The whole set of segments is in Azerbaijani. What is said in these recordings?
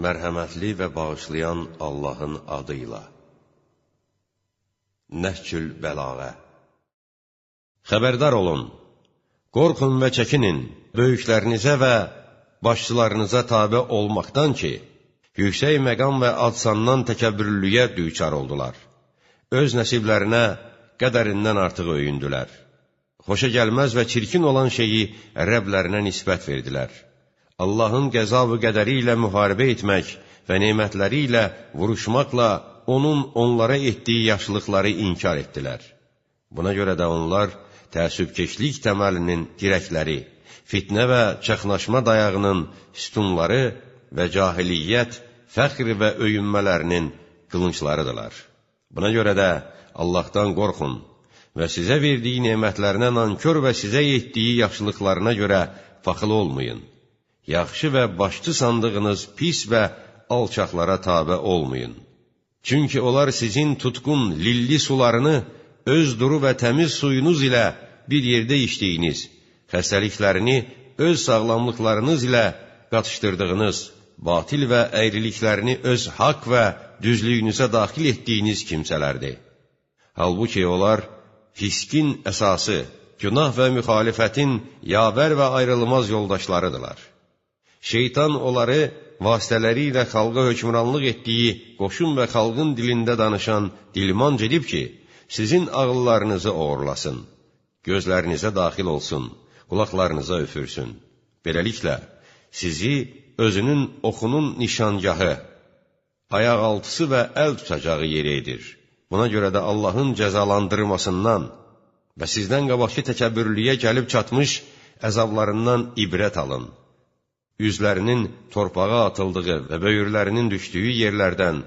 Mərhəmətli və bağışlayan Allahın adıyla. Nəhcül Bəlağə. Xəbərdar olun, qorxun və çəkinin böyüklərinizə və başçılarınıza tabe olmaqdan ki, yüksək məqam və adsandan təkəbbürlüyə düçar oldular. Öz nəsiblərinə qədərindən artıq öyündülər. Xoşa gəlməz və çirkin olan şeyi Rəblərinə nisbət verdilər. Allahın qəza-və qədəri ilə müharibə etmək və nemətləri ilə vuruşmaqla onun onlara etdiyi yaxşılıqları inkar etdilər. Buna görə də onlar təəssübkeşlik təməlinin dirəkləri, fitnə və çaxnaşma dayağının sütunları və cahiliyyət, fəxr və öyünmələrinin qılınclarıdırlar. Buna görə də Allahdan qorxun və sizə verdiyi nemətlərinə nankör və sizə etdiyi yaxşılıqlarına görə faxıl olmayın. Yaxşı və başçı sandığınız pis və alçaqlara tabe olmayın. Çünki onlar sizin tutqun, lilli sularını öz duru və təmiz suyunuz ilə bir yerdə içdiyiniz, xəstəliklərini öz sağlamlıqlarınız ilə qatışdırdığınız, batil və əyriliklərini öz haqq və düzlüyünüzə daxil etdiyiniz kimsələrdir. Halbuki onlar fiskin əsası, günah və müxalifətin yavər və ayrılmaz yoldaşlarıdırlar. Şeytan onları vasitələri ilə xalqa hökmranlıq etdiyi qoşun və xalqın dilində danışan dilmanc edib ki, sizin ağıllarınızı oğurlasın, gözlərinizə daxil olsun, qulaqlarınıza üfürsün. Beləliklə, sizi özünün oxunun nişangahı, ayaq altısı və əl tutacağı yeri edir. Buna görə də Allahın cəzalandırmasından və sizdən qabaqki təkəbbürlüyə gəlib çatmış əzablarından ibrət alın. Üzlərinin torpağa atıldığı və böyürlərinin düşdüyü yerlərdən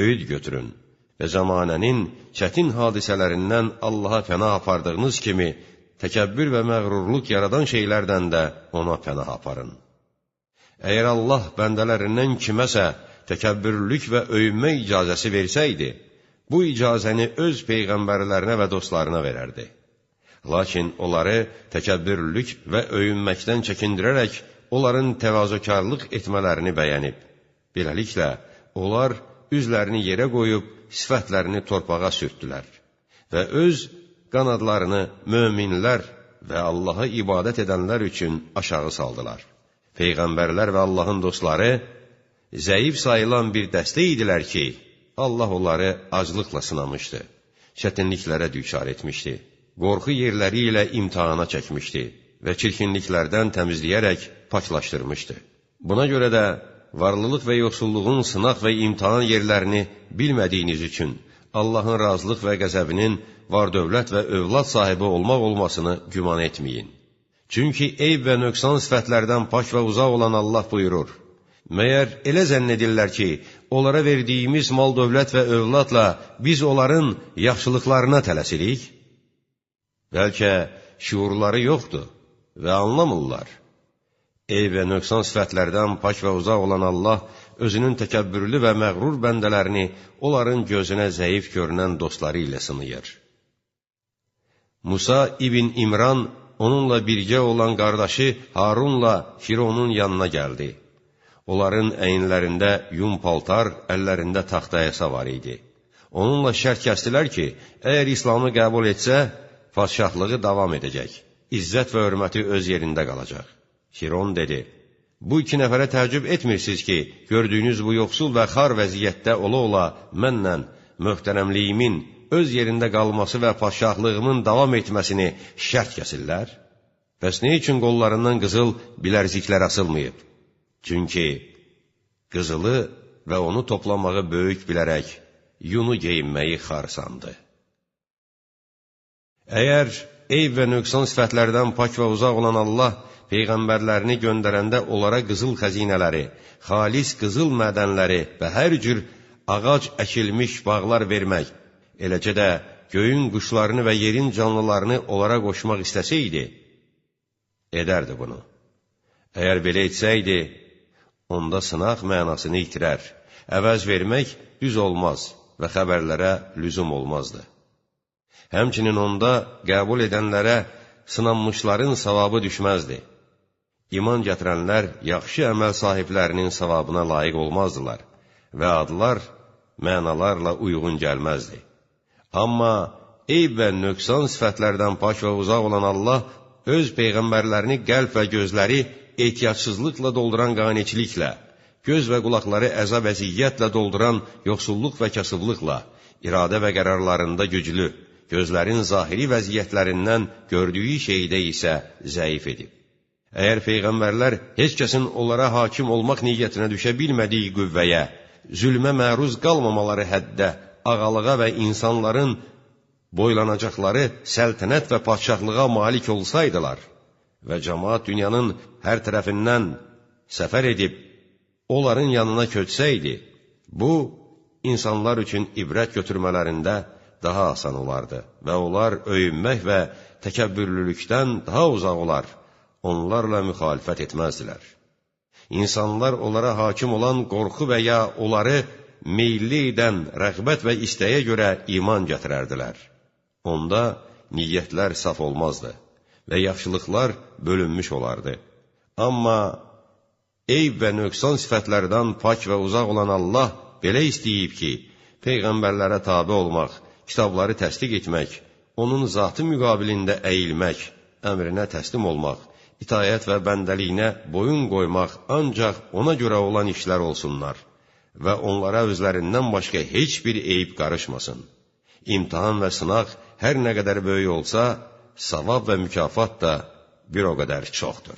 öyüd götürün və zamanənin çətin hadisələrindən Allaha pənah apardığınız kimi təkəbbür və məğrurluq yaradan şeylərdən də ona pənah aparın. Əgər Allah bəndələrindən kiməsə təkəbbürlük və öyünmə icazəsi versəydi, bu icazəni öz peyğəmbərlərinə və dostlarına verərdi. Lakin onları təkəbbürlük və öyünməkdən çəkindirərək onların təvazökarlıq etmələrini bəyənib. Beləliklə, onlar üzlərini yerə qoyub, sifətlərini torpağa sürtdülər və öz qanadlarını möminlər və Allaha ibadət edənlər üçün aşağı saldılar. Peyğəmbərlər və Allahın dostları zəif sayılan bir dəstə idilər ki, Allah onları aclıqla sınamışdı, çətinliklərə düçar etmişdi, qorxu yerləri ilə imtihana çəkmişdi və çirkinliklərdən təmizləyərək paklaşdırmışdı. Buna görə də varlılıq və yoxsulluğun sınaq və imtihan yerlərini bilmədiyiniz üçün Allahın razılıq və qəzəbinin var-dövlət və övlad sahibi olmaq olmasını güman etməyin. Çünki eyb və nöqsan sifətlərdən pak və uzaq olan Allah buyurur: Məyər elə zənn edirlər ki, onlara verdiyimiz mal-dövlət və övladla biz onların yaxşılıqlarına tələsirik? Bəlkə şuurları yoxdur və anlamırlar. Eyb və nöqsan sifətlərdən pak və uzaq olan Allah özünün təkəbbürlü və məğrur bəndələrini onların gözünə zəif görünən dostları ilə sınayır. Musa ibn İmran onunla birgə olan qardaşı Harunla Fironun yanına gəldi. Onların əyinlərində yun paltar, əllərində taxta əsa var idi. Onunla şərt kəsdilər ki, əgər İslamı qəbul etsə, padşahlığı davam edəcək, izzət və hörməti öz yerində qalacaq. Firon dedi: Bu iki nəfərə təəccüb etmirsiniz ki, gördüyünüz bu yoxsul və xar vəziyyətdə ola-ola mənlə möhtərəmliyimin öz yerində qalması və padşahlığımın davam etməsini şərt kəsirlər? Bəs nə üçün qollarından qızıl bilərziklər asılmayıb? Çünki qızılı və onu toplamağı böyük bilərək, yunu geyinməyi xar sandı. Əgər eyb və nöqsan sifətlərdən pak və uzaq olan Allah peyğəmbərlərini göndərəndə onlara qızıl xəzinələri, xalis qızıl mədənləri və hər cür ağac əkilmiş bağlar vermək, eləcə də göyün quşlarını və yerin canlılarını onlara qoşmaq istəsəydi, edərdi bunu. Əgər belə etsəydi, onda sınaq mənasını itirər, əvəz vermək düz olmaz və xəbərlərə lüzum olmazdı. Həmçinin onda qəbul edənlərə sınanmışların savabı düşməzdi. İman gətirənlər yaxşı əməl sahiblərinin savabına layiq olmazdılar və adlar, mənalarla uyğun gəlməzdi. Amma eyb və nöqsan sifətlərdən pak və uzaq olan Allah öz peyğəmbərlərini qəlb və gözləri ehtiyatsızlıqla dolduran qaniçiliklə, göz və qulaqları əzab əziyyətlə dolduran yoxsulluq və kasıblıqla, iradə və qərarlarında güclü, gözlərin zahiri vəziyyətlərindən gördüyü şeydə isə zəif edib. Əgər peyğəmbərlər heç kəsin onlara hakim olmaq niyyətinə düşə bilmədiyi qüvvəyə, zülmə məruz qalmamaları həddə, ağalığa və insanların boylanacaqları səltənət və padşahlığa malik olsaydılar və cəmaat dünyanın hər tərəfindən səfər edib, onların yanına köçsəydi, bu, insanlar üçün ibrət götürmələrində daha asan olardı və onlar öyünmək və təkəbbürlülükdən daha uzaq olar, onlarla müxalifət etməzdilər. İnsanlar onlara hakim olan qorxu və ya onları meyilli edən rəğbət və istəyə görə iman gətirərdilər. Onda niyyətlər saf olmazdı və yaxşılıqlar bölünmüş olardı. Amma eyb və nöqsan sifətlərdən pak və uzaq olan Allah belə istəyib ki, peyğəmbərlərə tabe olmaq, kitabları təsdiq etmək, onun zatı müqabilində əyilmək, əmrinə təslim olmaq, itayət və bəndəliyinə boyun qoymaq ancaq ona görə olan işlər olsunlar və onlara özlərindən başqa heç bir eyb qarışmasın. İmtahan və sınaq hər nə qədər böyük olsa, savab və mükafat da bir o qədər çoxdur.